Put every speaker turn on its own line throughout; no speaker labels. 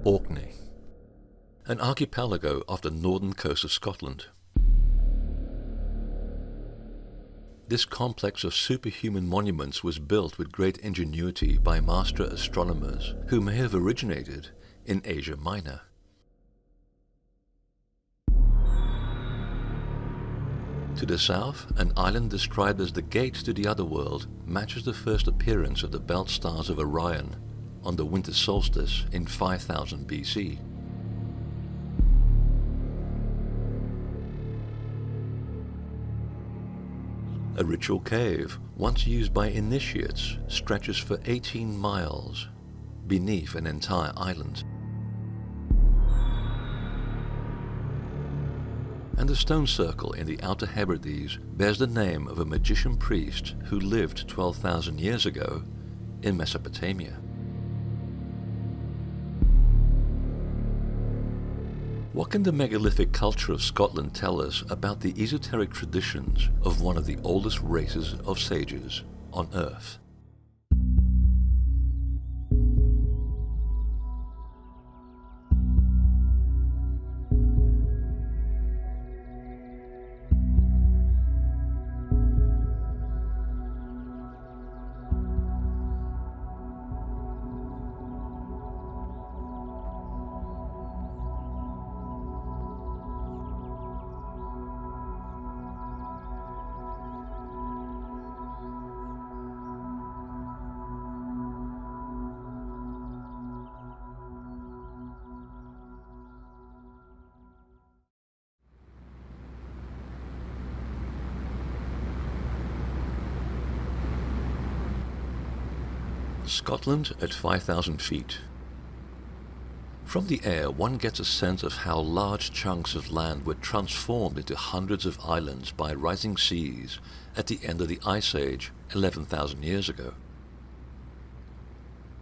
Orkney, an archipelago off the northern coast of Scotland. This complex of superhuman monuments was built with great ingenuity by master astronomers who may have originated in Asia Minor. To the south, an island described as the gate to the other world matches the first appearance of the belt stars of Orion on the winter solstice in 5000 BC. A ritual cave, once used by initiates, stretches for 18 miles beneath an entire island. And the stone circle in the Outer Hebrides bears the name of a magician priest who lived 12,000 years ago in Mesopotamia. What can the megalithic culture of Scotland tell us about the esoteric traditions of one of the oldest races of sages on Earth? Scotland at 5,000 feet. From the air, one gets a sense of how large chunks of land were transformed into hundreds of islands by rising seas at the end of the Ice Age 11,000 years ago.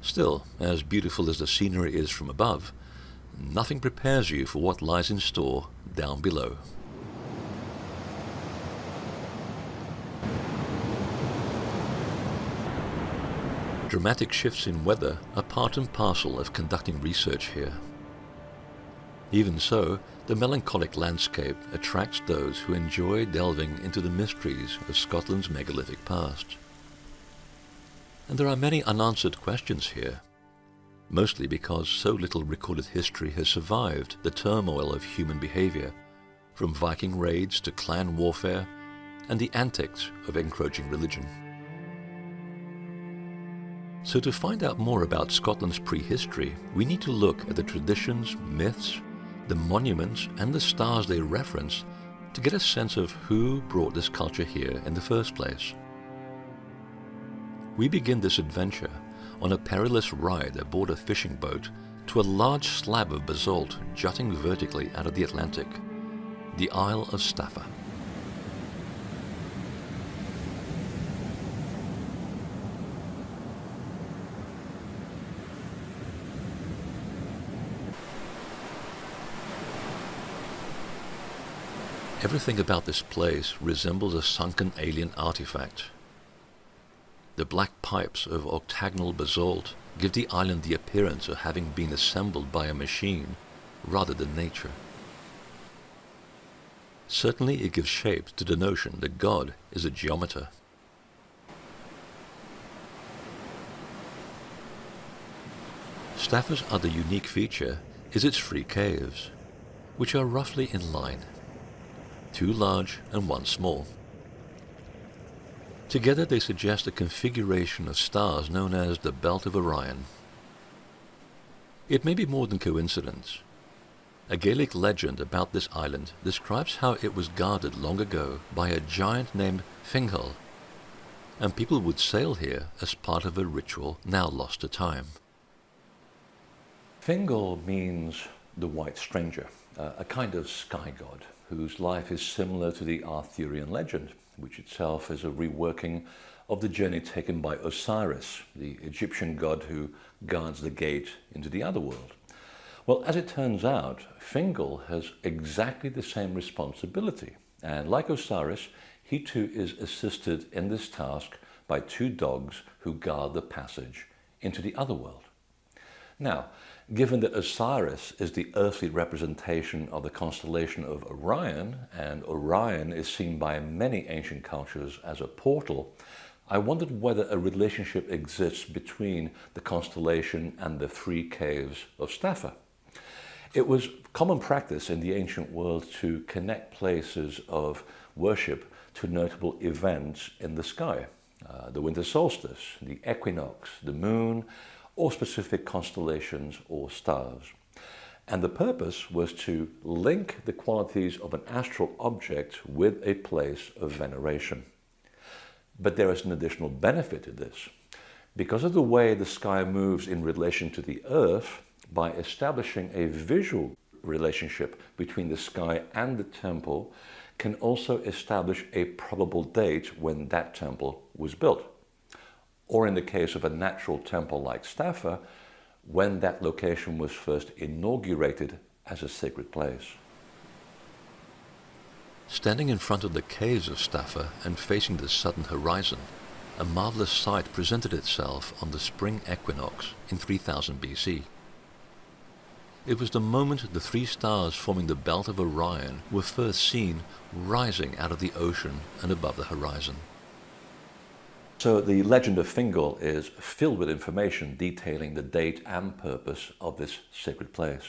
Still, as beautiful as the scenery is from above, nothing prepares you for what lies in store down below. Dramatic shifts in weather are part and parcel of conducting research here. Even so, the melancholic landscape attracts those who enjoy delving into the mysteries of Scotland's megalithic past. And there are many unanswered questions here, mostly because so little recorded history has survived the turmoil of human behavior, from Viking raids to clan warfare and the antics of encroaching religion. So to find out more about Scotland's prehistory, we need to look at the traditions, myths, the monuments and the stars they reference to get a sense of who brought this culture here in the first place. We begin this adventure on a perilous ride aboard a fishing boat to a large slab of basalt jutting vertically out of the Atlantic, the Isle of Staffa. Everything about this place resembles a sunken alien artifact. The black pipes of octagonal basalt give the island the appearance of having been assembled by a machine rather than nature. Certainly it gives shape to the notion that God is a geometer. Staffa's other unique feature is its 3 caves, which are roughly in line. 2 large and 1 small. Together they suggest a configuration of stars known as the Belt of Orion. It may be more than coincidence. A Gaelic legend about this island describes how it was guarded long ago by a giant named Fingal, and people would sail here as part of a ritual now lost to time. Fingal means the white stranger, a kind of sky god whose life is similar to the Arthurian legend, which itself is a reworking of the journey taken by Osiris, the Egyptian god who guards the gate into the other world. Well, as it turns out, Fingal has exactly the same responsibility, and like Osiris, he too is assisted in this task by 2 dogs who guard the passage into the other world. Now, Given that Osiris is the earthly representation of the constellation of Orion, and Orion is seen by many ancient cultures as a portal, I wondered whether a relationship exists between the constellation and the three caves of Staffa. It was common practice in the ancient world to connect places of worship to notable events in the sky. The winter solstice, the equinox, the moon, or specific constellations or stars. And the purpose was to link the qualities of an astral object with a place of veneration. But there is an additional benefit to this. Because of the way the sky moves in relation to the earth, by establishing a visual relationship between the sky and the temple, can also establish a probable date when that temple was built. Or in the case of a natural temple like Staffa, when that location was first inaugurated as a sacred place. Standing in front of the caves of Staffa and facing the southern horizon, a marvelous sight presented itself on the spring equinox in 3000 BC. It was the moment the three stars forming the belt of Orion were first seen rising out of the ocean and above the horizon. So the legend of Fingal is filled with information detailing the date and purpose of this sacred place.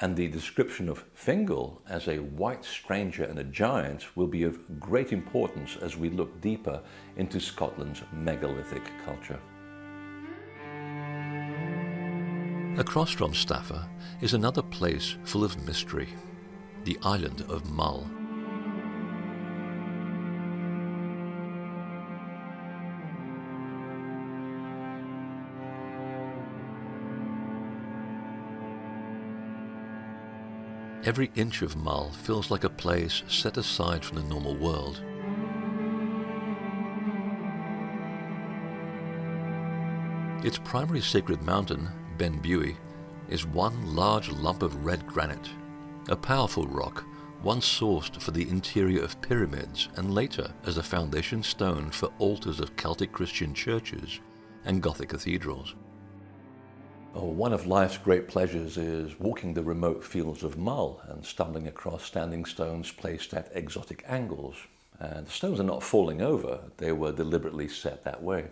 And the description of Fingal as a white stranger and a giant will be of great importance as we look deeper into Scotland's megalithic culture. Across from Staffa is another place full of mystery, the island of Mull. Every inch of Mull feels like a place set aside from the normal world. Its primary sacred mountain, Ben Bewi, is one large lump of red granite, a powerful rock once sourced for the interior of pyramids and later as a foundation stone for altars of Celtic Christian churches and Gothic cathedrals. One of life's great pleasures is walking the remote fields of Mull and stumbling across standing stones placed at exotic angles. And the stones are not falling over, they were deliberately set that way.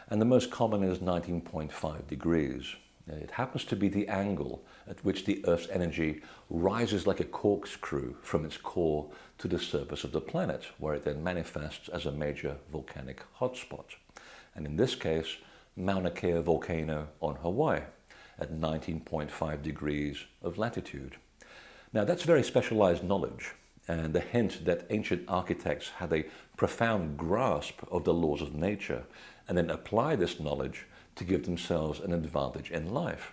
And the most common is 19.5 degrees. It happens to be the angle at which the Earth's energy rises like a corkscrew from its core to the surface of the planet, where it then manifests as a major volcanic hotspot. And in this case, Mauna Kea volcano on Hawaii at 19.5 degrees of latitude. Now that's very specialized knowledge and a hint that ancient architects had a profound grasp of the laws of nature and then apply this knowledge to give themselves an advantage in life.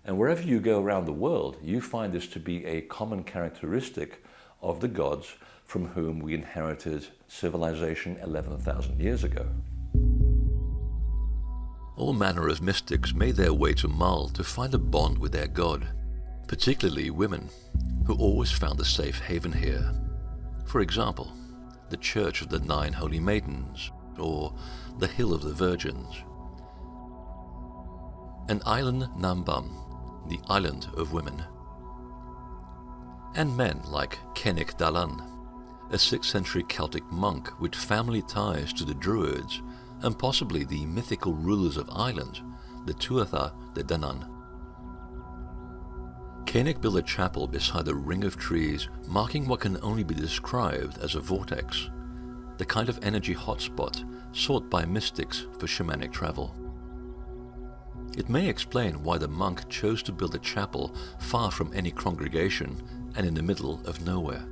And wherever you go around the world, you find this to be a common characteristic of the gods from whom we inherited civilization 11,000 years ago. All manner of mystics made their way to Mull to find a bond with their god, particularly women, who always found a safe haven here. For example, the Church of the Nine Holy Maidens, or the Hill of the Virgins. And Island Nambam, the Island of Women. And men like Cennic Dalan, a 6th century Celtic monk with family ties to the Druids and possibly the mythical rulers of Ireland, the Tuatha De Danann. Cennic built a chapel beside a ring of trees marking what can only be described as a vortex, the kind of energy hotspot sought by mystics for shamanic travel. It may explain why the monk chose to build a chapel far from any congregation and in the middle of nowhere.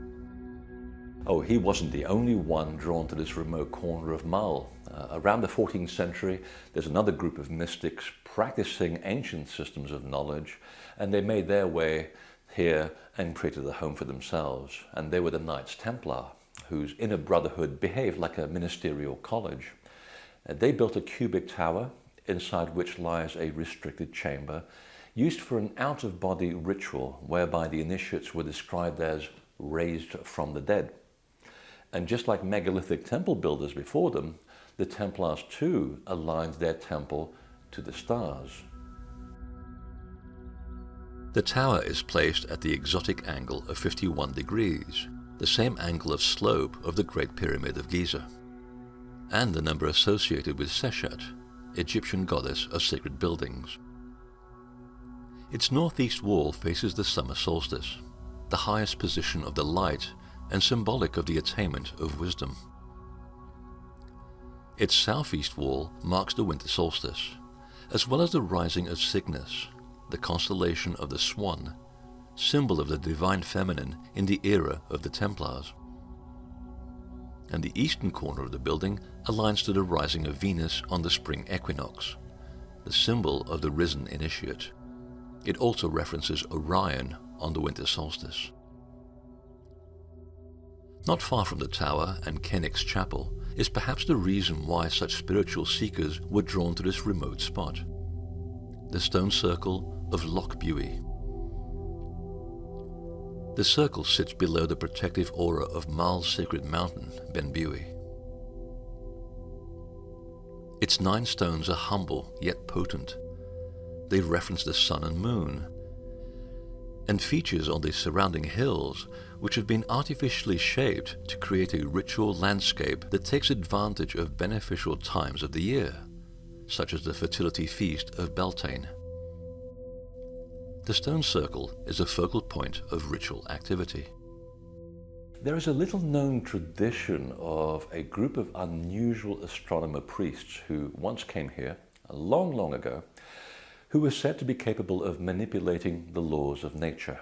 Oh, he wasn't the only one drawn to this remote corner of Mull. Around the 14th century, there's another group of mystics practicing ancient systems of knowledge, and they made their way here and created a home for themselves. And they were the Knights Templar, whose inner brotherhood behaved like a ministerial college. They built a cubic tower, inside which lies a restricted chamber, used for an out-of-body ritual whereby the initiates were described as raised from the dead. And just like megalithic temple builders before them, the Templars too aligned their temple to the stars. The tower is placed at the exotic angle of 51 degrees, the same angle of slope of the Great Pyramid of Giza, and the number associated with Seshat, Egyptian goddess of sacred buildings. Its northeast wall faces the summer solstice, the highest position of the light and symbolic of the attainment of wisdom. Its southeast wall marks the winter solstice, as well as the rising of Cygnus, the constellation of the Swan, symbol of the divine feminine in the era of the Templars. And the eastern corner of the building aligns to the rising of Venus on the spring equinox, the symbol of the risen initiate. It also references Orion on the winter solstice. Not far from the tower and Kennick's chapel is perhaps the reason why such spiritual seekers were drawn to this remote spot: the stone circle of Loch Buie. The circle sits below the protective aura of Mull's sacred mountain, Ben Buie. Its 9 stones are humble yet potent. They reference the sun and moon, and features on the surrounding hills, which have been artificially shaped to create a ritual landscape that takes advantage of beneficial times of the year, such as the fertility feast of Beltane. The stone circle is a focal point of ritual activity. There is a little-known tradition of a group of unusual astronomer priests who once came here, a long, long ago, who were said to be capable of manipulating the laws of nature.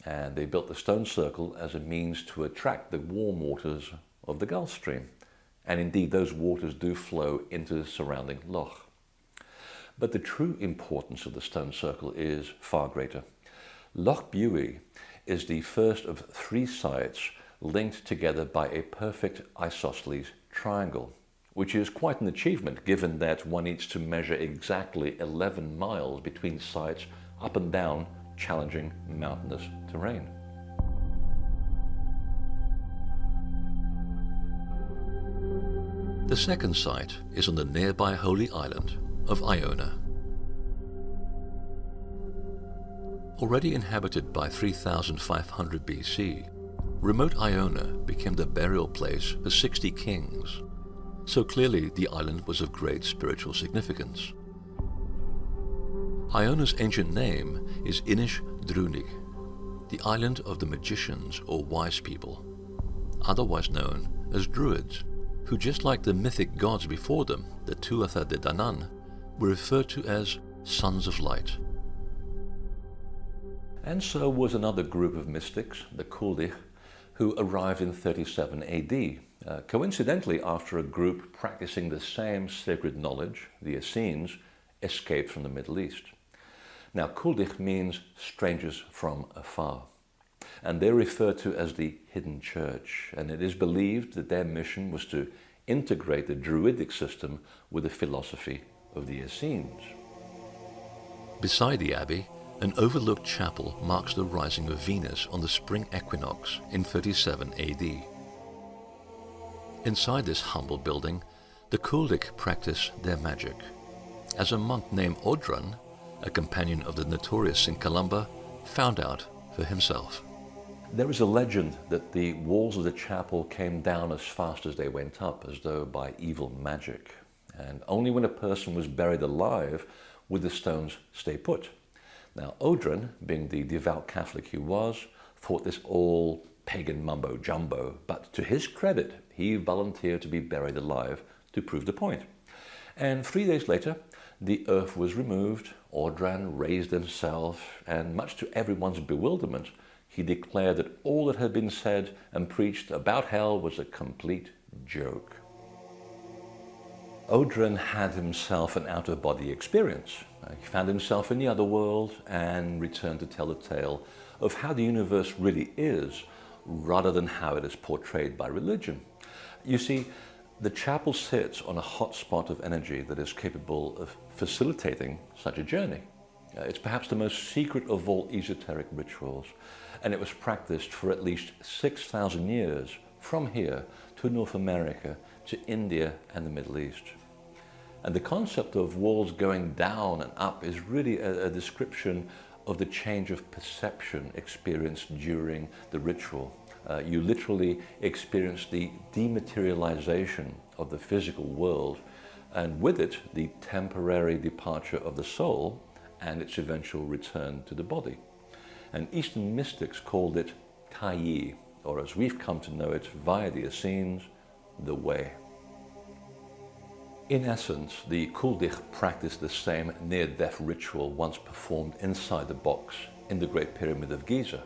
And they built the stone circle as a means to attract the warm waters of the Gulf Stream. And indeed, those waters do flow into the surrounding loch. But the true importance of the stone circle is far greater. Loch Buie is the first of 3 sites linked together by a perfect isosceles triangle, which is quite an achievement given that one needs to measure exactly 11 miles between sites up and down challenging mountainous terrain. The second site is on the nearby holy island of Iona. Already inhabited by 3500 BC, remote Iona became the burial place for 60 kings, so clearly the island was of great spiritual significance. Iona's ancient name is Inish Drunig, the island of the magicians or wise people, otherwise known as Druids, who, just like the mythic gods before them, the Tuatha De Danann, were referred to as sons of light. And so was another group of mystics, the Culdich, who arrived in 37 AD, coincidentally after a group practicing the same sacred knowledge, the Essenes, escaped from the Middle East. Now, Culdich means strangers from afar, and they're referred to as the Hidden Church, and it is believed that their mission was to integrate the Druidic system with the philosophy of the Essenes. Beside the abbey, an overlooked chapel marks the rising of Venus on the spring equinox in 37 AD. Inside this humble building, the Culdich practice their magic, as a monk named Odran, a companion of the notorious St. Columba, found out for himself. There is a legend that the walls of the chapel came down as fast as they went up, as though by evil magic. And only when a person was buried alive would the stones stay put. Now, Odran, being the devout Catholic he was, thought this all pagan mumbo-jumbo, but to his credit, he volunteered to be buried alive to prove the point. And 3 days later, the earth was removed, Odran raised himself, and much to everyone's bewilderment, he declared that all that had been said and preached about hell was a complete joke. Odran had himself an out-of-body experience. He found himself in the other world and returned to tell the tale of how the universe really is, rather than how it is portrayed by religion. You see, the chapel sits on a hot spot of energy that is capable of facilitating such a journey. It's perhaps the most secret of all esoteric rituals, and it was practiced for at least 6,000 years from here to North America, to India and the Middle East. And the concept of walls going down and up is really a description of the change of perception experienced during the ritual. You literally experience the dematerialization of the physical world, and with it, the temporary departure of the soul and its eventual return to the body. And Eastern mystics called it Taiyi, or as we've come to know it via the Essenes, the way. In essence, the Kuldik practiced the same near-death ritual once performed inside the box in the Great Pyramid of Giza,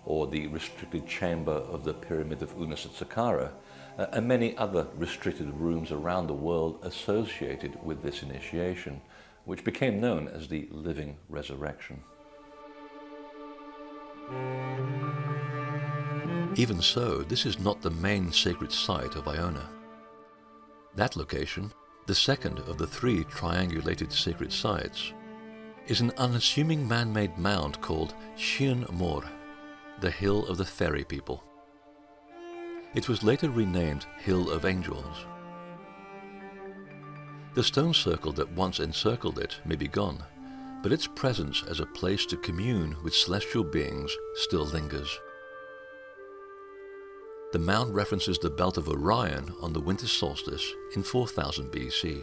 or the restricted chamber of the Pyramid of Unas at Saqqara, and many other restricted rooms around the world associated with this initiation, which became known as the Living Resurrection. Even so, this is not the main sacred site of Iona. That location, the second of the 3 triangulated sacred sites, is an unassuming man-made mound called Shion Mor, the Hill of the Fairy People. It was later renamed Hill of Angels. The stone circle that once encircled it may be gone, but its presence as a place to commune with celestial beings still lingers. The mound references the belt of Orion on the winter solstice in 4000 BC.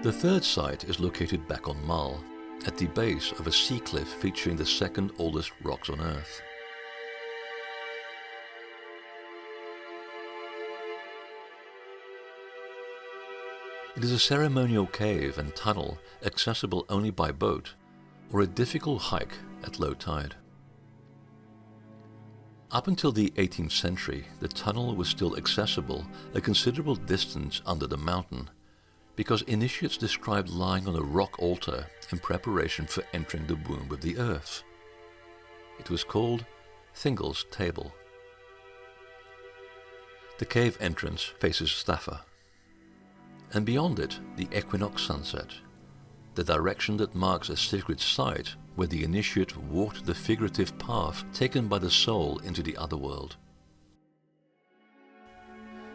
The third site is located back on Mal, at the base of a sea cliff featuring the second oldest rocks on Earth. It is a ceremonial cave and tunnel accessible only by boat, or a difficult hike at low tide. Up until the 18th century, the tunnel was still accessible a considerable distance under the mountain, because initiates described lying on a rock altar in preparation for entering the womb of the earth. It was called Thingol's Table. The cave entrance faces Staffa, and beyond it the equinox sunset, the direction that marks a sacred site where the initiate walked the figurative path taken by the soul into the other world.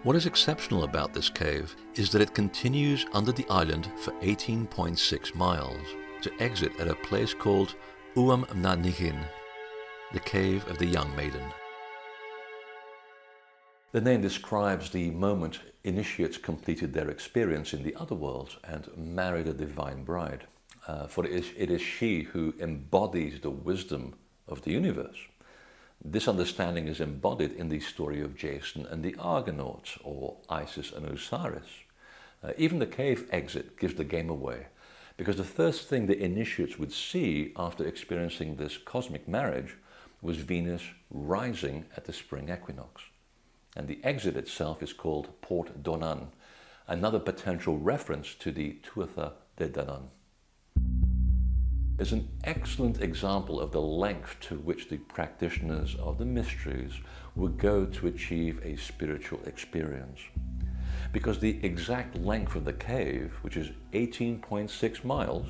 What is exceptional about this cave is that it continues under the island for 18.6 miles to exit at a place called Uam Mnanigin, the Cave of the Young Maiden. The name describes the moment initiates completed their experience in the other world and married a divine bride, for it is she who embodies the wisdom of the universe. This understanding is embodied in the story of Jason and the Argonauts, or Isis and Osiris. Even the cave exit gives the game away, because the first thing the initiates would see after experiencing this cosmic marriage was Venus rising at the spring equinox. And the exit itself is called Port Donan, another potential reference to the Tuatha De Danann. Is an excellent example of the length to which the practitioners of the mysteries would go to achieve a spiritual experience. Because the exact length of the cave, which is 18.6 miles,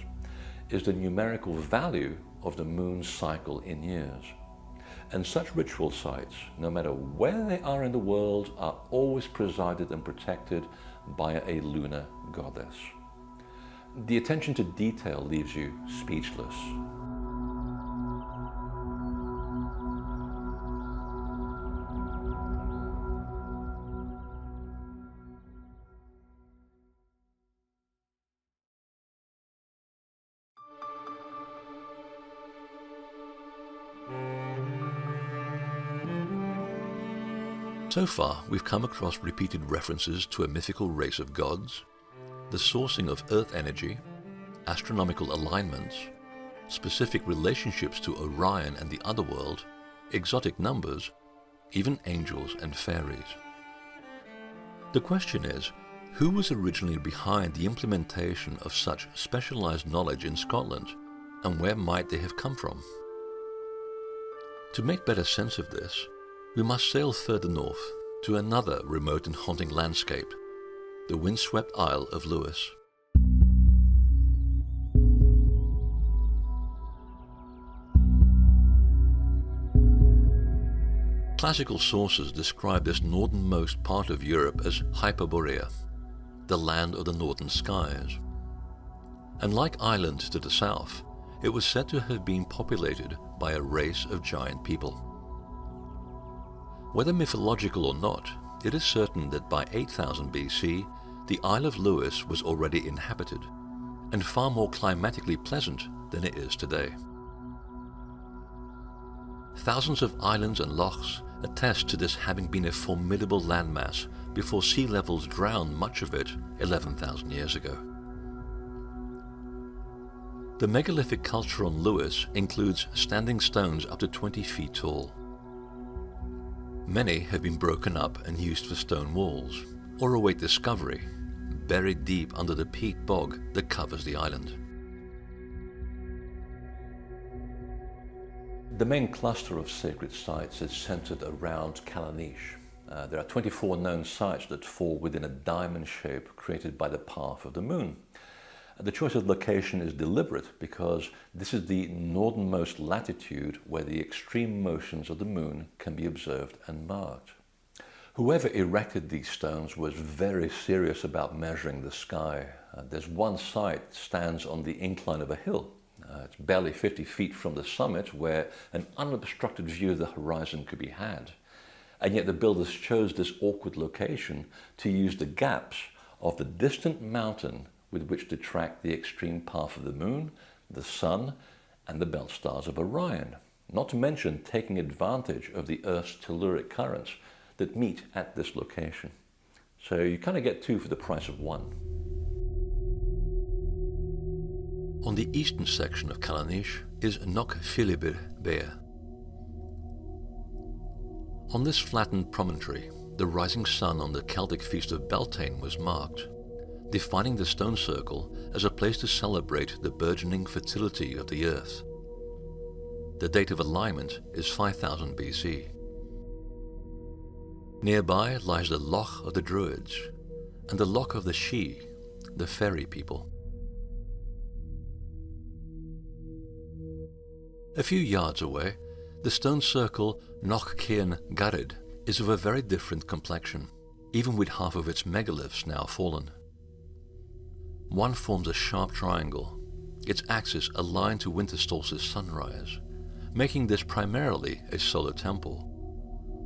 is the numerical value of the moon's cycle in years. And such ritual sites, no matter where they are in the world, are always presided and protected by a lunar goddess. The attention to detail leaves you speechless. So far, we've come across repeated references to a mythical race of gods, the sourcing of earth energy, astronomical alignments, specific relationships to Orion and the other world, exotic numbers, even angels and fairies. The question is, who was originally behind the implementation of such specialized knowledge in Scotland, and where might they have come from? To make better sense of this, we must sail further north to another remote and haunting landscape, the windswept Isle of Lewis. Classical sources describe this northernmost part of Europe as Hyperborea, the land of the northern skies. and like Ireland to the south, it was said to have been populated by a race of giant people. Whether mythological or not, it is certain that by 8000 BC, the Isle of Lewis was already inhabited, and far more climatically pleasant than it is today. Thousands of islands and lochs attest to this having been a formidable landmass before sea levels drowned much of it 11,000 years ago. The megalithic culture on Lewis includes standing stones up to 20 feet tall. Many have been broken up and used for stone walls, or await discovery, buried deep under the peat bog that covers the island. The main cluster of sacred sites is centered around Callanish. There are 24 known sites that fall within a diamond shape created by the path of the moon. The choice of location is deliberate because this is the northernmost latitude where the extreme motions of the moon can be observed and marked. Whoever erected these stones was very serious about measuring the sky. There's one site stands on the incline of a hill. It's barely 50 feet from the summit where an unobstructed view of the horizon could be had. And yet the builders chose this awkward location to use the gaps of the distant mountain with which to track the extreme path of the moon, the sun, and the belt stars of Orion, not to mention taking advantage of the Earth's telluric currents that meet at this location. So you kind of get two for the price of one. On the eastern section of Callanish is Knoc Philibert Bear. On this flattened promontory, the rising sun on the Celtic feast of Beltane was marked, defining the stone circle as a place to celebrate the burgeoning fertility of the earth. The date of alignment is 5000 BC. Nearby lies the Loch of the Druids and the Loch of the Sidhe, the fairy people. A few yards away, the stone circle Knoc Céan Gared is of a very different complexion, even with half of its megaliths now fallen. One forms a sharp triangle, its axis aligned to winter solstice sunrise, making this primarily a solar temple,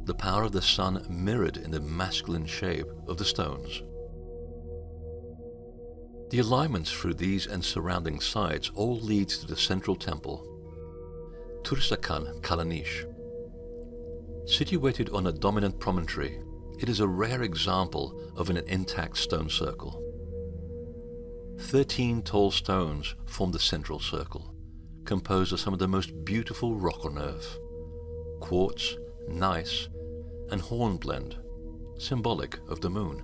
the power of the sun mirrored in the masculine shape of the stones. The alignments through these and surrounding sites all lead to the central temple, Tursakan Callanish. Situated on a dominant promontory, it is a rare example of an intact stone circle. 13 tall stones form the central circle, composed of some of the most beautiful rock on earth: quartz, gneiss, and hornblende, symbolic of the moon.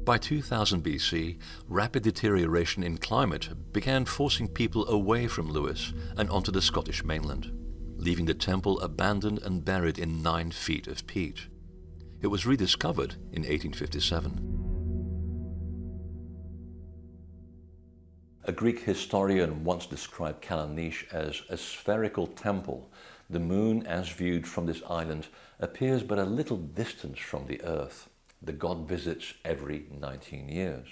By 2000 BC, rapid deterioration in climate began forcing people away from Lewis and onto the Scottish mainland, leaving the temple abandoned and buried in 9 feet of peat. It was rediscovered in 1857. A Greek historian once described Callanish as a spherical temple. The moon, as viewed from this island, appears but a little distance from the earth. The god visits every 19 years.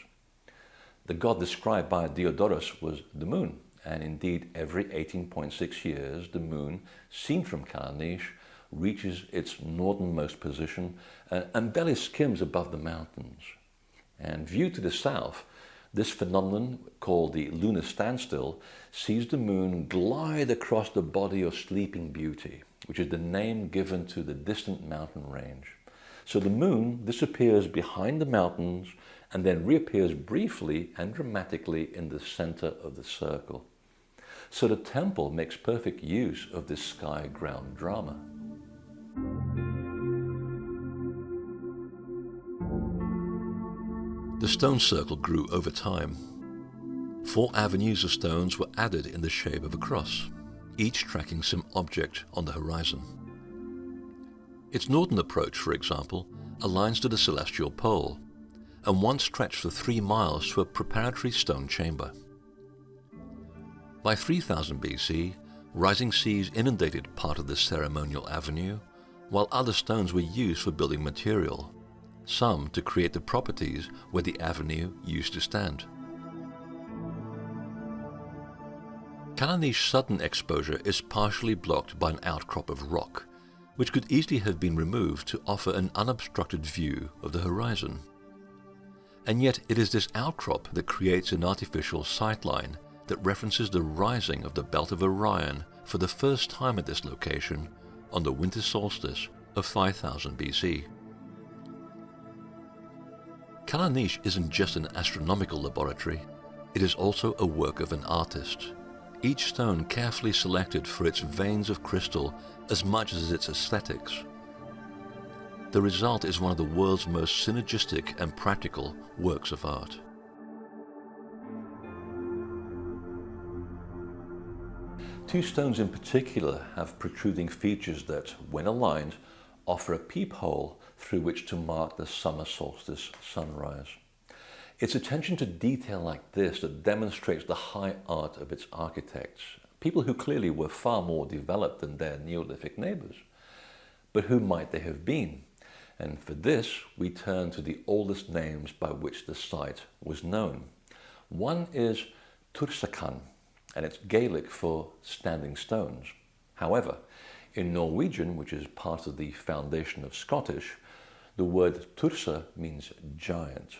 The god described by Diodorus was the moon, and indeed every 18.6 years the moon, seen from Callanish, reaches its northernmost position and barely skims above the mountains. And viewed to the south, this phenomenon, called the lunar standstill, sees the moon glide across the body of Sleeping Beauty, which is the name given to the distant mountain range. So the moon disappears behind the mountains and then reappears briefly and dramatically in the center of the circle. So the temple makes perfect use of this sky-ground drama. The stone circle grew over time. 4 avenues of stones were added in the shape of a cross, each tracking some object on the horizon. Its northern approach, for example, aligns to the celestial pole, and one stretched for 3 miles to a preparatory stone chamber. By 3000 BC, rising seas inundated part of this ceremonial avenue, while other stones were used for building material, some to create the properties where the avenue used to stand. Callanish's southern exposure is partially blocked by an outcrop of rock, which could easily have been removed to offer an unobstructed view of the horizon. And yet it is this outcrop that creates an artificial sightline that references the rising of the Belt of Orion for the first time at this location on the winter solstice of 5000 BC. Callanish isn't just an astronomical laboratory, it is also a work of an artist, each stone carefully selected for its veins of crystal as much as its aesthetics. The result is one of the world's most synergistic and practical works of art. Two stones in particular have protruding features that, when aligned, offer a peephole through which to mark the summer solstice sunrise. It's attention to detail like this that demonstrates the high art of its architects, people who clearly were far more developed than their Neolithic neighbors. But who might they have been? And for this, we turn to the oldest names by which the site was known. One is Tursakan, and it's Gaelic for standing stones. However, in Norwegian, which is part of the foundation of Scottish, the word Tursa means giant.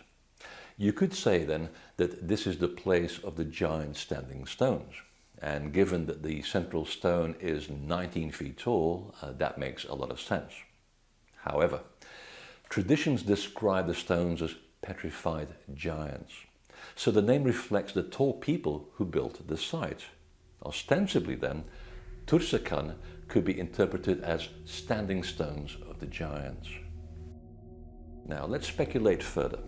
You could say then that this is the place of the giant standing stones. And given that the central stone is 19 feet tall, that makes a lot of sense. However, traditions describe the stones as petrified giants. So the name reflects the tall people who built the site. Ostensibly then, Tursakan could be interpreted as standing stones of the giants. Now let's speculate further.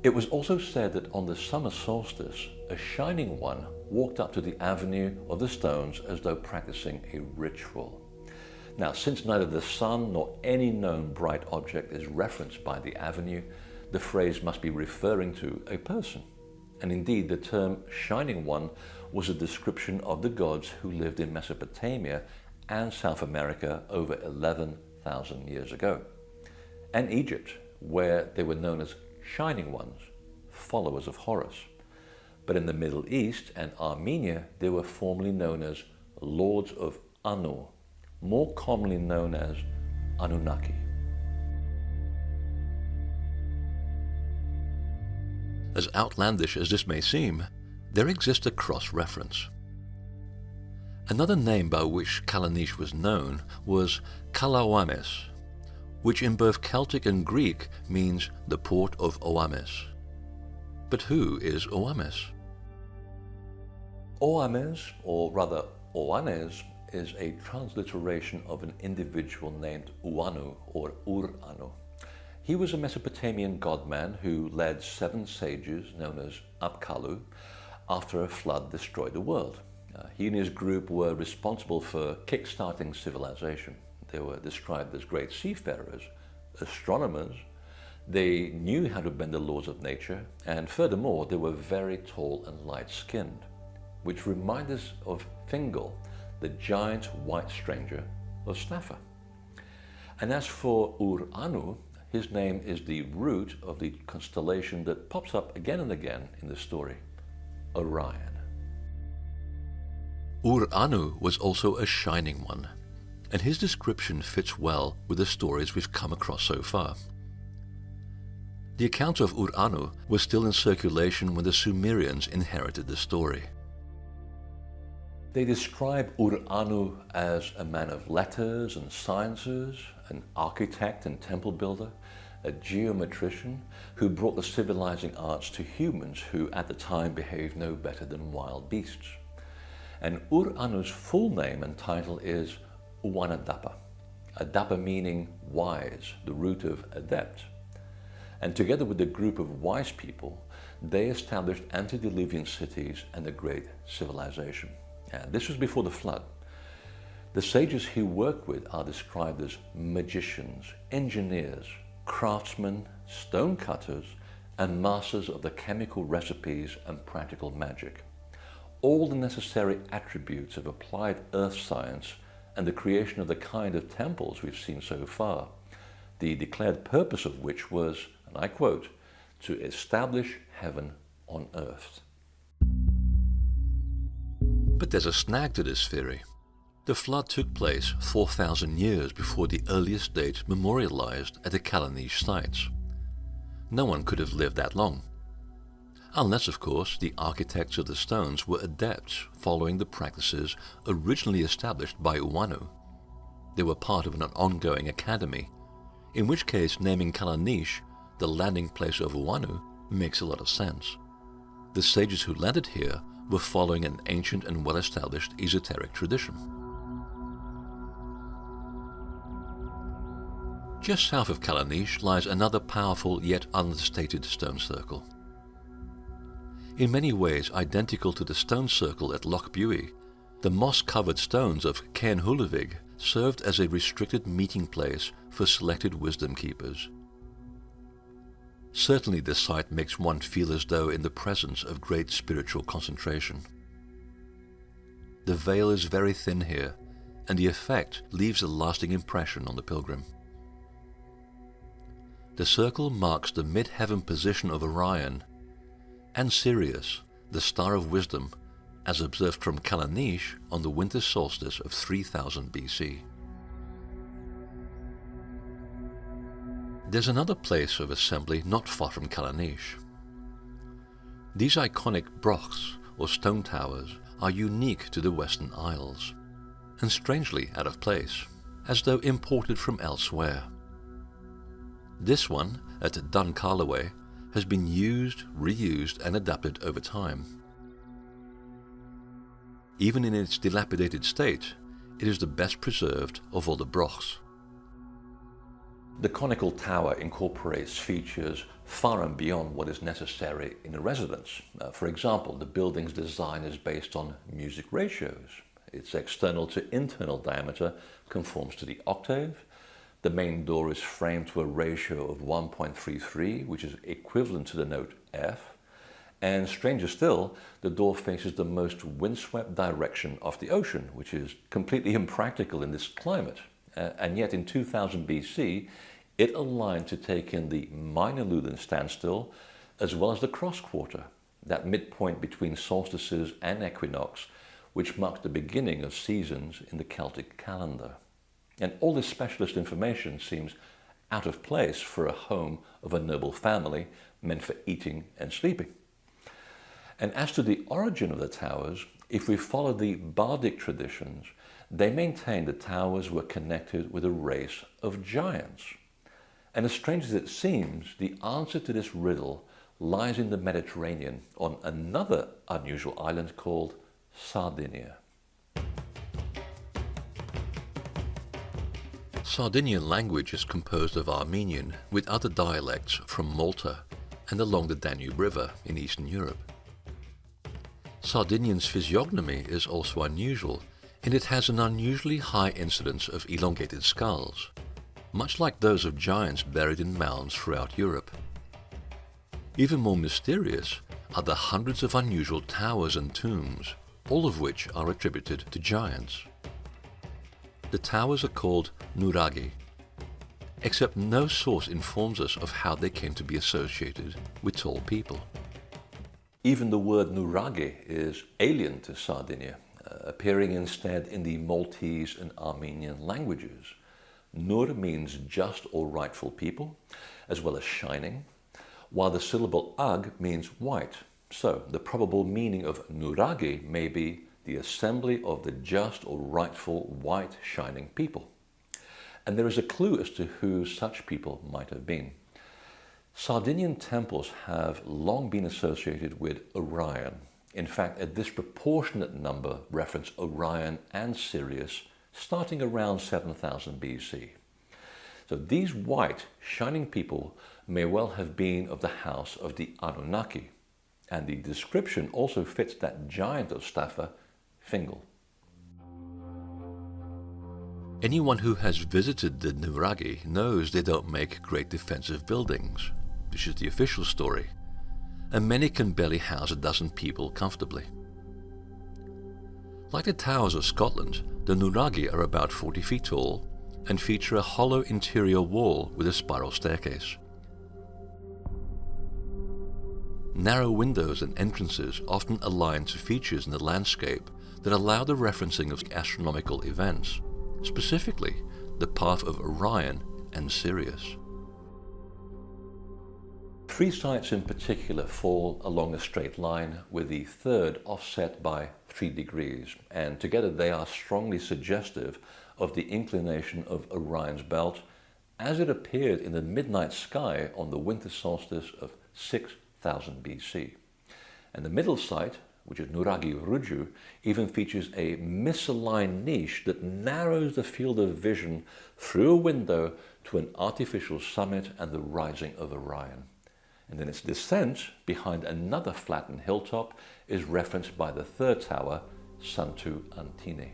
It was also said that on the summer solstice, a shining one walked up to the avenue of the stones as though practicing a ritual. Now, since neither the sun nor any known bright object is referenced by the avenue, the phrase must be referring to a person. And indeed, the term shining one was a description of the gods who lived in Mesopotamia and South America over 11,000 years ago, and Egypt, where they were known as shining ones, followers of Horus. But in the Middle East and Armenia, they were formerly known as lords of Anu, more commonly known as Anunnaki. As outlandish as this may seem, there exists a cross-reference. Another name by which Callanish was known was Kalawames, which in both Celtic and Greek means the port of Oames. But who is Oames? Oames, or rather Oannes, is a transliteration of an individual named Uanu or Ur-Anu. He was a Mesopotamian godman who led 7 sages known as Apkallu after a flood destroyed the world. He and his group were responsible for kick-starting civilization. They were described as great seafarers, astronomers. They knew how to bend the laws of nature, and furthermore, they were very tall and light-skinned, which reminds us of Fingal, the giant white stranger of Staffa. And as for Ur-Anu, his name is the root of the constellation that pops up again and again in the story, Orion. Ur-Anu was also a shining one, and his description fits well with the stories we've come across so far. The account of Ur-Anu was still in circulation when the Sumerians inherited the story. They describe Ur-Anu as a man of letters and sciences, an architect and temple builder, a geometrician who brought the civilizing arts to humans who at the time behaved no better than wild beasts. And Ur-Anu's full name and title is Uwanadapa, Adapa meaning wise, the root of adept. And together with a group of wise people, they established antediluvian cities and a great civilization. And this was before the flood. The sages he worked with are described as magicians, engineers, craftsmen, stone cutters, and masters of the chemical recipes and practical magic. All the necessary attributes of applied earth science and the creation of the kind of temples we've seen so far. the declared purpose of which was, and I quote, to establish heaven on earth. But there's a snag to this theory. The flood took place 4,000 years before the earliest date memorialized at the Callanish sites. No one could have lived that long. Unless, of course, the architects of the stones were adepts following the practices originally established by Uanu. They were part of an ongoing academy, in which case naming Callanish the landing place of Uanu makes a lot of sense. The sages who landed here were following an ancient and well-established esoteric tradition. Just south of Callanish lies another powerful yet understated stone circle. In many ways identical to the stone circle at Loch Buie, the moss-covered stones of Cairn Huluvig served as a restricted meeting place for selected wisdom keepers. Certainly the site makes one feel as though in the presence of great spiritual concentration. The veil is very thin here, and the effect leaves a lasting impression on the pilgrim. The circle marks the mid-heaven position of Orion and Sirius, the star of wisdom, as observed from Callanish on the winter solstice of 3000 BC. There's another place of assembly not far from Callanish. These iconic brochs, or stone towers, are unique to the Western Isles, and strangely out of place, as though imported from elsewhere. This one, at Dun Carlaway, has been used, reused and adapted over time. Even in its dilapidated state, it is the best preserved of all the brochs. The conical tower incorporates features far and beyond what is necessary in a residence. For example, the building's design is based on music ratios. Its external to internal diameter conforms to the octave. The main door is framed to a ratio of 1.33, which is equivalent to the note F. And stranger still, the door faces the most windswept direction of the ocean, which is completely impractical in this climate. And yet in 2000 BC, it aligned to take in the minor lunar standstill as well as the cross quarter, that midpoint between solstices and equinox, which marked the beginning of seasons in the Celtic calendar. And all this specialist information seems out of place for a home of a noble family meant for eating and sleeping. And as to the origin of the towers, if we follow the bardic traditions, they maintain the towers were connected with a race of giants. And as strange as it seems, the answer to this riddle lies in the Mediterranean on another unusual island called Sardinia. Sardinian language is composed of Armenian with other dialects from Malta and along the Danube River in Eastern Europe. Sardinian's physiognomy is also unusual, and it has an unusually high incidence of elongated skulls, much like those of giants buried in mounds throughout Europe. Even more mysterious are the hundreds of unusual towers and tombs, all of which are attributed to giants. The towers are called nuraghi, except no source informs us of how they came to be associated with tall people. Even the word nuraghi is alien to Sardinia, appearing instead in the Maltese and Armenian languages. Nur means just or rightful people, as well as shining, while the syllable ag means white. So the probable meaning of nuraghi may be the assembly of the just or rightful white shining people. And there is a clue as to who such people might have been. Sardinian temples have long been associated with Orion. In fact, a disproportionate number reference Orion and Sirius starting around 7000 BC. So these white, shining people may well have been of the house of the Anunnaki, and the description also fits that giant of Staffa, Fingal. Anyone who has visited the nuraghi knows they don't make great defensive buildings. This is the official story, and many can barely house a dozen people comfortably. Like the towers of Scotland, the nuraghi are about 40 feet tall, and feature a hollow interior wall with a spiral staircase. Narrow windows and entrances often align to features in the landscape that allow the referencing of astronomical events, specifically the path of Orion and Sirius. 3 sites in particular fall along a straight line, with the third offset by 3 degrees, and together they are strongly suggestive of the inclination of Orion's belt as it appeared in the midnight sky on the winter solstice of 6000 BC. And the middle site, which is Nuragi Ruju, even features a misaligned niche that narrows the field of vision through a window to an artificial summit and the rising of Orion. And then its descent behind another flattened hilltop is referenced by the third tower, Santu Antini.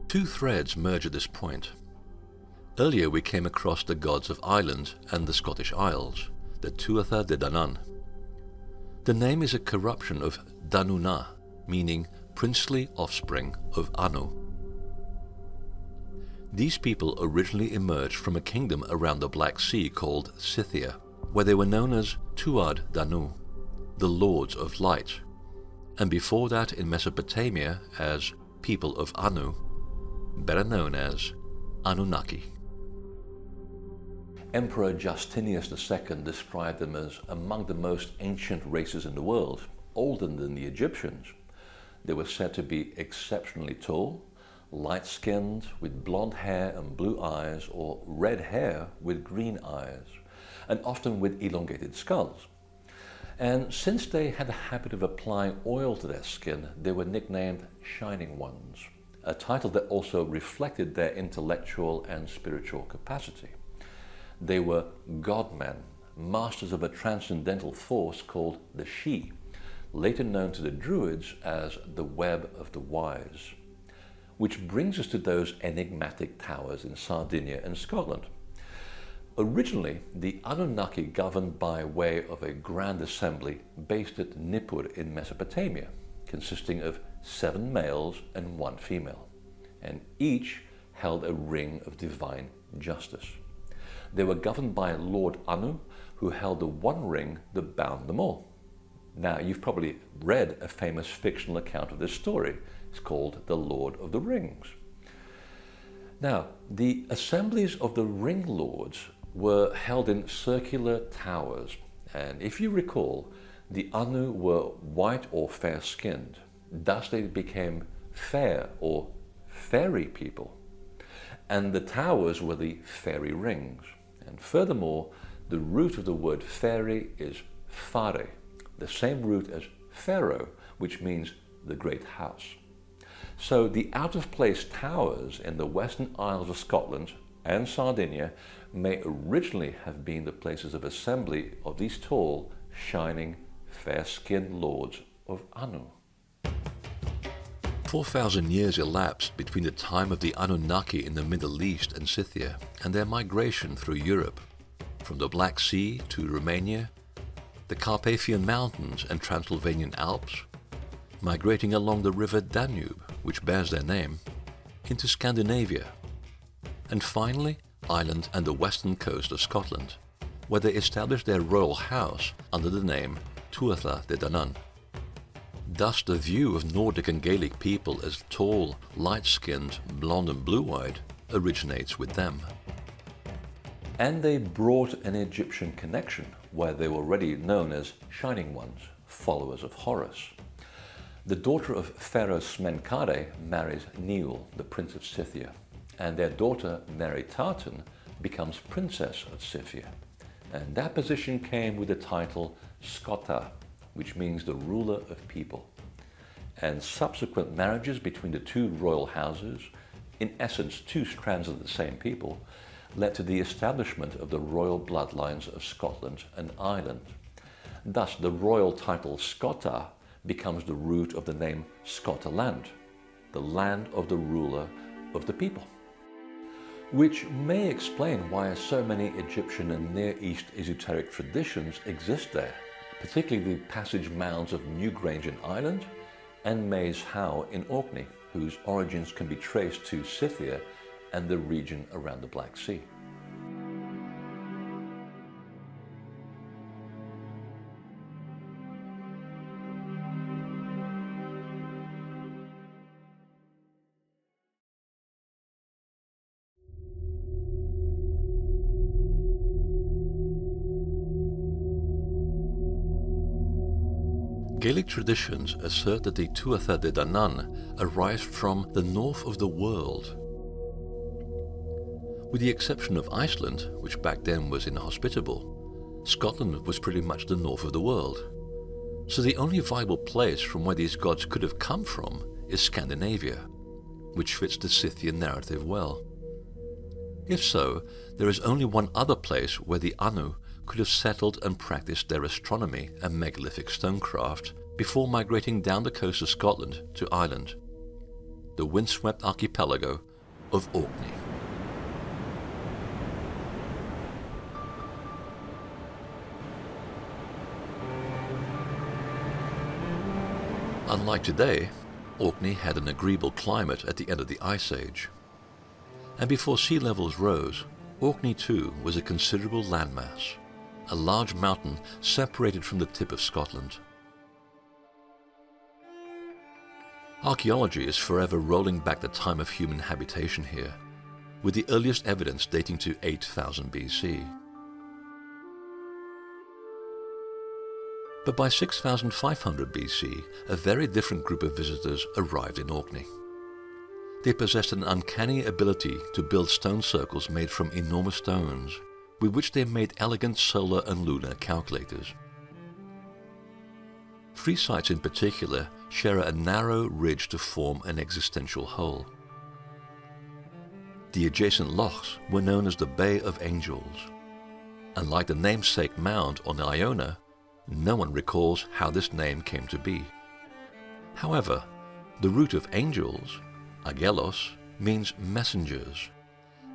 2 threads merge at this point. Earlier we came across the gods of Ireland and the Scottish Isles, the Tuatha De Danann. The name is a corruption of Danuna, meaning princely offspring of Anu. These people originally emerged from a kingdom around the Black Sea called Scythia, where they were known as Tuatha Danu, the Lords of Light, and before that in Mesopotamia as people of Anu, better known as Anunnaki. Emperor Justinius II described them as among the most ancient races in the world, older than the Egyptians. They were said to be exceptionally tall, light-skinned with blonde hair and blue eyes, or red hair with green eyes, and often with elongated skulls. And since they had a habit of applying oil to their skin, they were nicknamed Shining Ones, a title that also reflected their intellectual and spiritual capacity. They were God-men, masters of a transcendental force called the Shi, later known to the Druids as the Web of the Wise. Which brings us to those enigmatic towers in Sardinia and Scotland. Originally, the Anunnaki governed by way of a grand assembly based at Nippur in Mesopotamia, consisting of 7 males and 1 female, and each held a ring of divine justice. They were governed by Lord Anu, who held the one ring that bound them all. Now, you've probably read a famous fictional account of this story. It's called The Lord of the Rings. Now, the assemblies of the Ring Lords were held in circular towers, and if you recall, the Anu were white or fair-skinned. Thus they became fair or fairy people. And the towers were the fairy rings. And furthermore, the root of the word fairy is fare, the same root as pharaoh, which means the great house. So the out-of-place towers in the Western Isles of Scotland and Sardinia may originally have been the places of assembly of these tall, shining, fair-skinned lords of Anu. 4,000 years elapsed between the time of the Anunnaki in the Middle East and Scythia and their migration through Europe, from the Black Sea to Romania, the Carpathian Mountains and Transylvanian Alps, migrating along the river Danube, which bears their name, into Scandinavia, and finally Ireland and the western coast of Scotland, where they established their royal house under the name Tuatha De Danann. Thus the view of Nordic and Gaelic people as tall, light-skinned, blonde and blue-eyed originates with them. And they brought an Egyptian connection, where they were already known as Shining Ones, followers of Horus. The daughter of Pharaoh Smenkhare marries Niul, the prince of Scythia, and their daughter Mary Tartan becomes princess of Scythia. And that position came with the title Scotta, which means the ruler of people. And subsequent marriages between the 2 royal houses, in essence 2 strands of the same people, led to the establishment of the royal bloodlines of Scotland and Ireland. Thus, the royal title Scotta becomes the root of the name Scotland, the land of the ruler of the people. Which may explain why so many Egyptian and Near East esoteric traditions exist there, particularly the passage mounds of Newgrange in Ireland and Maes Howe in Orkney, whose origins can be traced to Scythia and the region around the Black Sea. Gaelic traditions assert that the Tuatha De Danann arrived from the north of the world. With the exception of Iceland, which back then was inhospitable, Scotland was pretty much the north of the world. So the only viable place from where these gods could have come from is Scandinavia, which fits the Scythian narrative well. If so, there is only one other place where the Anu could have settled and practiced their astronomy and megalithic stonecraft before migrating down the coast of Scotland to Ireland, the windswept archipelago of Orkney. Unlike today, Orkney had an agreeable climate at the end of the Ice Age. And before sea levels rose, Orkney too was a considerable landmass, a large mountain separated from the tip of Scotland. Archaeology is forever rolling back the time of human habitation here, with the earliest evidence dating to 8000 BC. But by 6500 BC, a very different group of visitors arrived in Orkney. They possessed an uncanny ability to build stone circles made from enormous stones, with which they made elegant solar and lunar calculators. Three sites in particular share a narrow ridge to form an existential whole. The adjacent lochs were known as the Bay of Angels, and like the namesake mound on Iona, no one recalls how this name came to be. However, the root of angels, agelos, means messengers,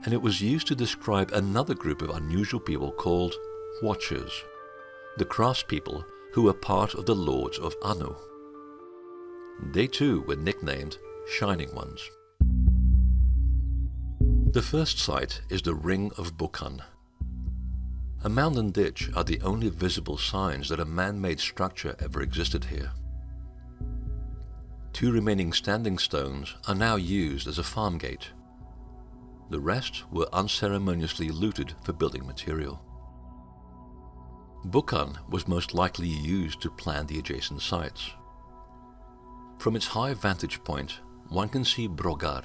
and it was used to describe another group of unusual people called Watchers, the craftspeople who were part of the Lords of Anu. They too were nicknamed Shining Ones. The first site is the Ring of Buchan. A mound and ditch are the only visible signs that a man-made structure ever existed here. Two remaining standing stones are now used as a farm gate. The rest were unceremoniously looted for building material. Buchan was most likely used to plan the adjacent sites. From its high vantage point, one can see Brogar,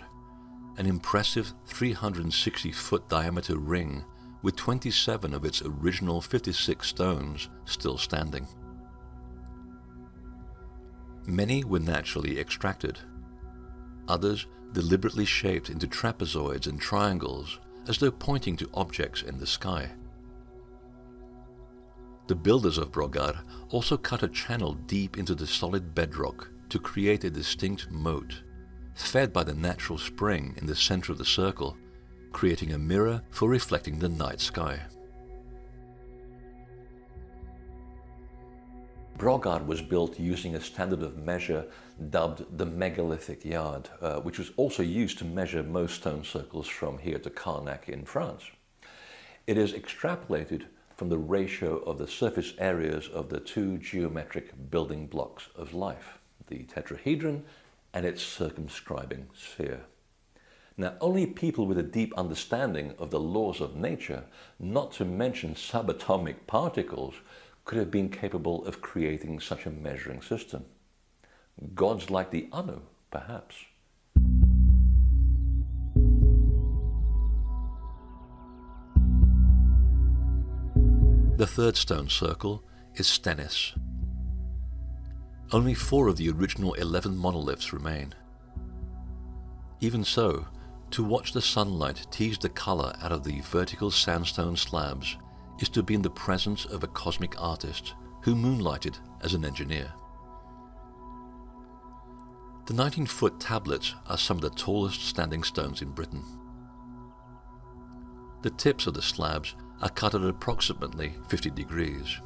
an impressive 360-foot diameter ring with 27 of its original 56 stones still standing. Many were naturally extracted. Others deliberately shaped into trapezoids and triangles as though pointing to objects in the sky. The builders of Brogar also cut a channel deep into the solid bedrock to create a distinct moat, fed by the natural spring in the center of the circle, creating a mirror for reflecting the night sky. Brogar was built using a standard of measure dubbed the megalithic yard, which was also used to measure most stone circles from here to Carnac in France. It is extrapolated from the ratio of the surface areas of the two geometric building blocks of life, the tetrahedron and its circumscribing sphere. Now, only people with a deep understanding of the laws of nature, not to mention subatomic particles, could have been capable of creating such a measuring system. Gods like the Anu, perhaps. The third stone circle is Stennis. Only 4 of the original 11 monoliths remain. Even so, to watch the sunlight tease the color out of the vertical sandstone slabs is to be in the presence of a cosmic artist who moonlighted as an engineer. The 19-foot tablets are some of the tallest standing stones in Britain. The tips of the slabs are cut at approximately 50 degrees.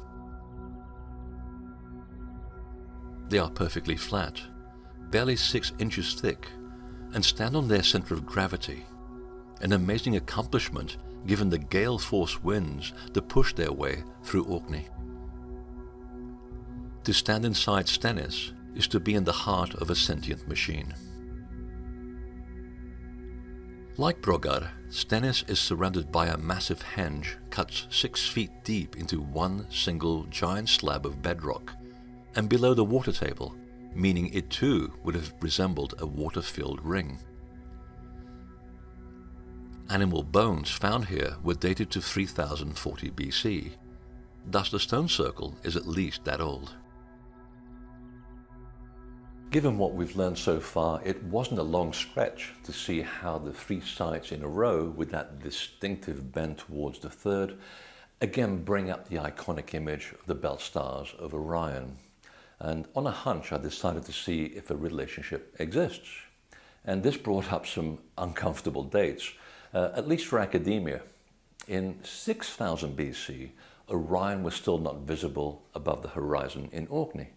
They are perfectly flat, barely 6 inches thick and stand on their center of gravity, an amazing accomplishment given the gale force winds that push their way through Orkney. To stand inside Stennis is to be in the heart of a sentient machine. Like Brogard, Stennis is surrounded by a massive henge cut 6 feet deep into one single giant slab of bedrock and below the water table, meaning it too would have resembled a water-filled ring. Animal bones found here were dated to 3040 BC, thus the stone circle is at least that old. Given what we've learned so far, it wasn't a long stretch to see how the 3 sites in a row with that distinctive bend towards the third again bring up the iconic image of the belt stars of Orion. And on a hunch, I decided to see if a relationship exists. And this brought up some uncomfortable dates, at least for academia. In 6000 BC, Orion was still not visible above the horizon in Orkney.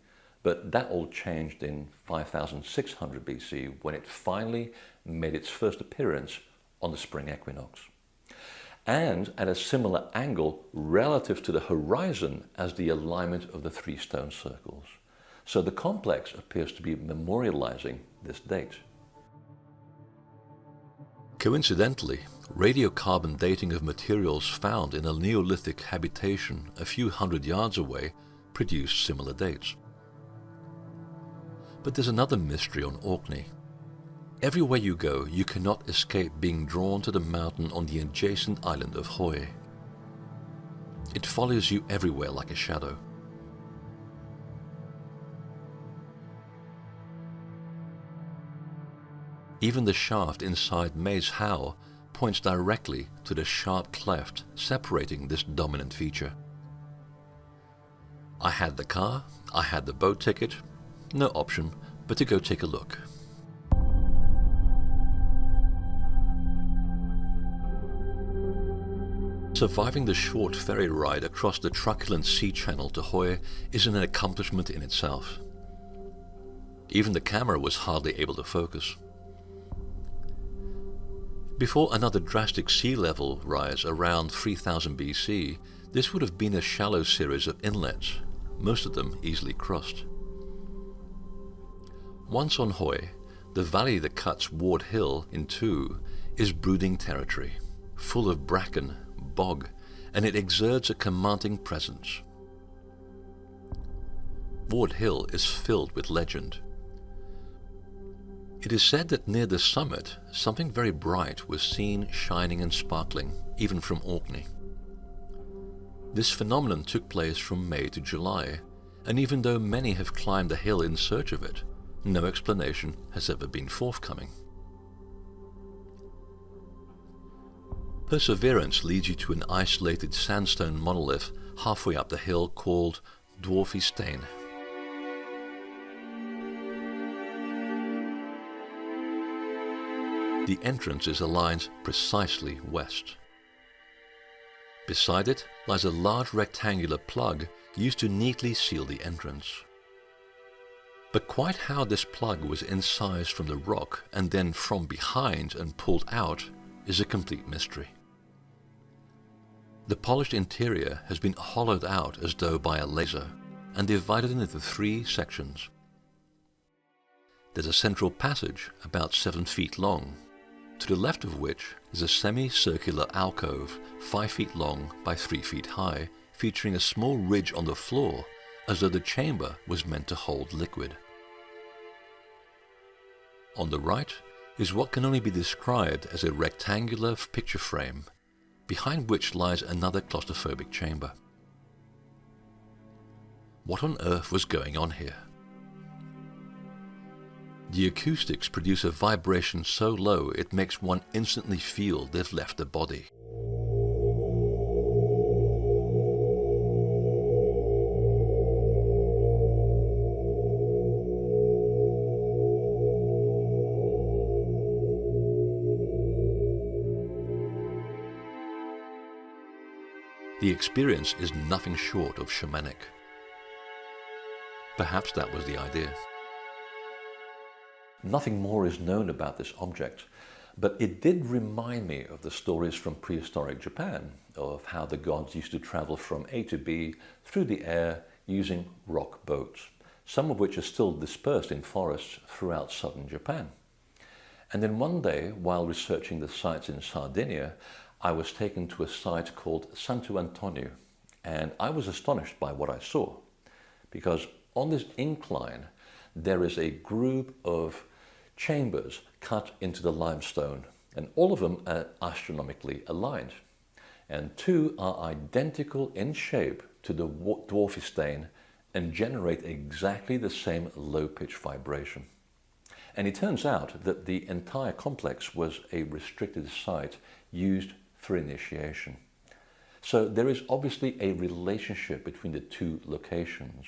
But that all changed in 5600 BC when it finally made its first appearance on the spring equinox. And at a similar angle relative to the horizon as the alignment of the 3 stone circles. So the complex appears to be memorializing this date. Coincidentally, radiocarbon dating of materials found in a Neolithic habitation a few hundred yards away produced similar dates. But there's another mystery on Orkney. Everywhere you go, you cannot escape being drawn to the mountain on the adjacent island of Hoy. It follows you everywhere like a shadow. Even the shaft inside Maes Howe points directly to the sharp cleft separating this dominant feature. I had the car, I had the boat ticket, no option but to go take a look. Surviving the short ferry ride across the truculent sea channel to Hoy is an accomplishment in itself. Even the camera was hardly able to focus. Before another drastic sea level rise around 3000 BC, this would have been a shallow series of inlets, most of them easily crossed. Once on Hoy, the valley that cuts Ward Hill in two is brooding territory, full of bracken, bog, and it exerts a commanding presence. Ward Hill is filled with legend. It is said that near the summit, something very bright was seen shining and sparkling, even from Orkney. This phenomenon took place from May to July, and even though many have climbed the hill in search of it, no explanation has ever been forthcoming. Perseverance leads you to an isolated sandstone monolith halfway up the hill called Dwarfie Steen. The entrance is aligned precisely west. Beside it lies a large rectangular plug used to neatly seal the entrance. But quite how this plug was incised from the rock and then from behind and pulled out is a complete mystery. The polished interior has been hollowed out as though by a laser and divided into 3 sections. There's a central passage about 7 feet long, to the left of which is a semi-circular alcove 5 feet long by 3 feet high, featuring a small ridge on the floor as though the chamber was meant to hold liquid. On the right is what can only be described as a rectangular picture frame, behind which lies another claustrophobic chamber. What on earth was going on here? The acoustics produce a vibration so low it makes one instantly feel they've left the body. The experience is nothing short of shamanic. Perhaps that was the idea. Nothing more is known about this object, but it did remind me of the stories from prehistoric Japan, of how the gods used to travel from A to B through the air using rock boats, some of which are still dispersed in forests throughout southern Japan. And then one day, while researching the sites in Sardinia, I was taken to a site called Santo Antonio, and I was astonished by what I saw, because on this incline there is a group of chambers cut into the limestone, and all of them are astronomically aligned. And two are identical in shape to the Dwarfistane and generate exactly the same low-pitch vibration. And it turns out that the entire complex was a restricted site used for initiation. So there is obviously a relationship between the two locations,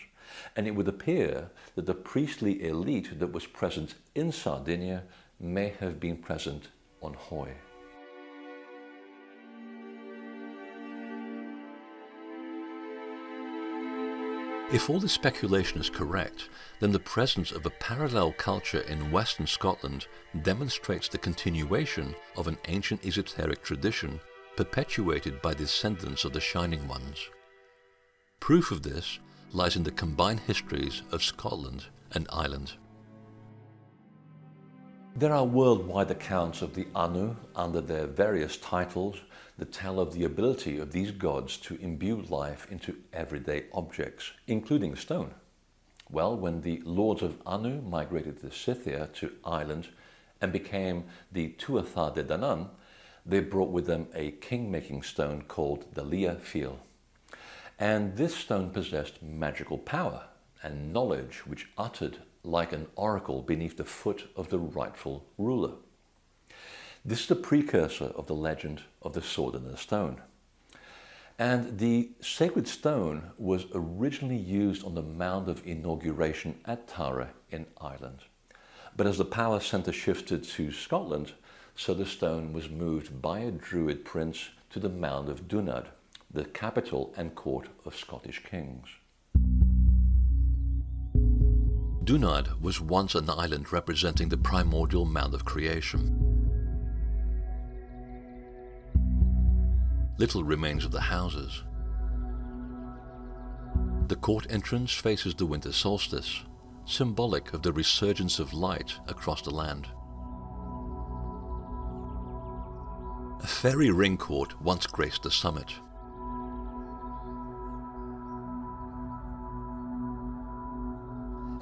and it would appear that the priestly elite that was present in Sardinia may have been present on Hoi. If all this speculation is correct, then the presence of a parallel culture in Western Scotland demonstrates the continuation of an ancient esoteric tradition perpetuated by descendants of the Shining Ones. Proof of this lies in the combined histories of Scotland and Ireland. There are worldwide accounts of the Anu under their various titles that tell of the ability of these gods to imbue life into everyday objects, including stone. Well, when the Lords of Anu migrated to Scythia, to Ireland, and became the Tuatha De Danann, they brought with them a king-making stone called the Lia Fiel. And this stone possessed magical power and knowledge which uttered like an oracle beneath the foot of the rightful ruler. This is the precursor of the legend of the sword and the stone. And the sacred stone was originally used on the mound of inauguration at Tara in Ireland. But as the power centre shifted to Scotland, so the stone was moved by a Druid prince to the mound of Dunad, the capital and court of Scottish kings. Dunad was once an island representing the primordial mound of creation. Little remains of the houses. The court entrance faces the winter solstice, symbolic of the resurgence of light across the land. A fairy ring court once graced the summit.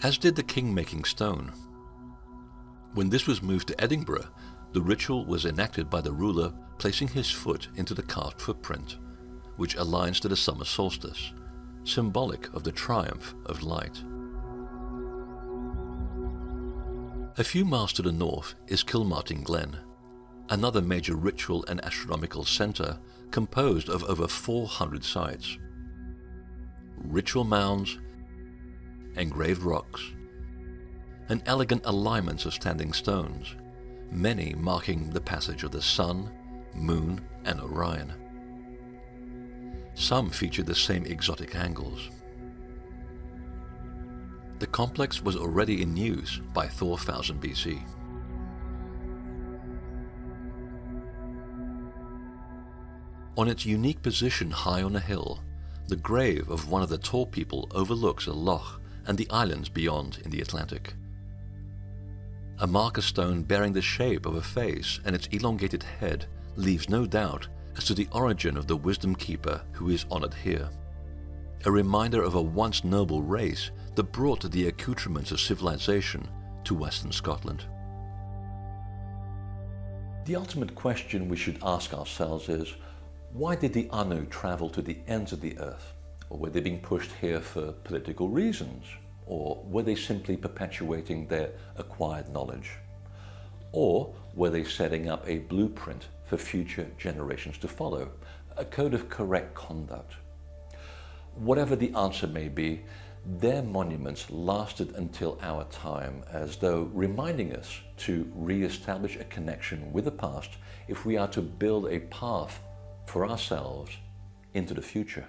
As did the king-making stone. When this was moved to Edinburgh, the ritual was enacted by the ruler placing his foot into the carved footprint, which aligns to the summer solstice, symbolic of the triumph of light. A few miles to the north is Kilmartin Glen, another major ritual and astronomical centre composed of over 400 sites. Ritual mounds, engraved rocks, and elegant alignments of standing stones, many marking the passage of the Sun, Moon, and Orion. Some feature the same exotic angles. The complex was already in use by 4000 BC. On its unique position high on a hill, the grave of one of the tall people overlooks a loch and the islands beyond in the Atlantic. A marker stone bearing the shape of a face and its elongated head leaves no doubt as to the origin of the wisdom keeper who is honoured here. A reminder of a once noble race that brought the accoutrements of civilization to Western Scotland. The ultimate question we should ask ourselves is, why did the Anu travel to the ends of the earth? Or were they being pushed here for political reasons? Or were they simply perpetuating their acquired knowledge? Or were they setting up a blueprint for future generations to follow, a code of correct conduct? Whatever the answer may be, their monuments lasted until our time, as though reminding us to re-establish a connection with the past if we are to build a path for ourselves into the future.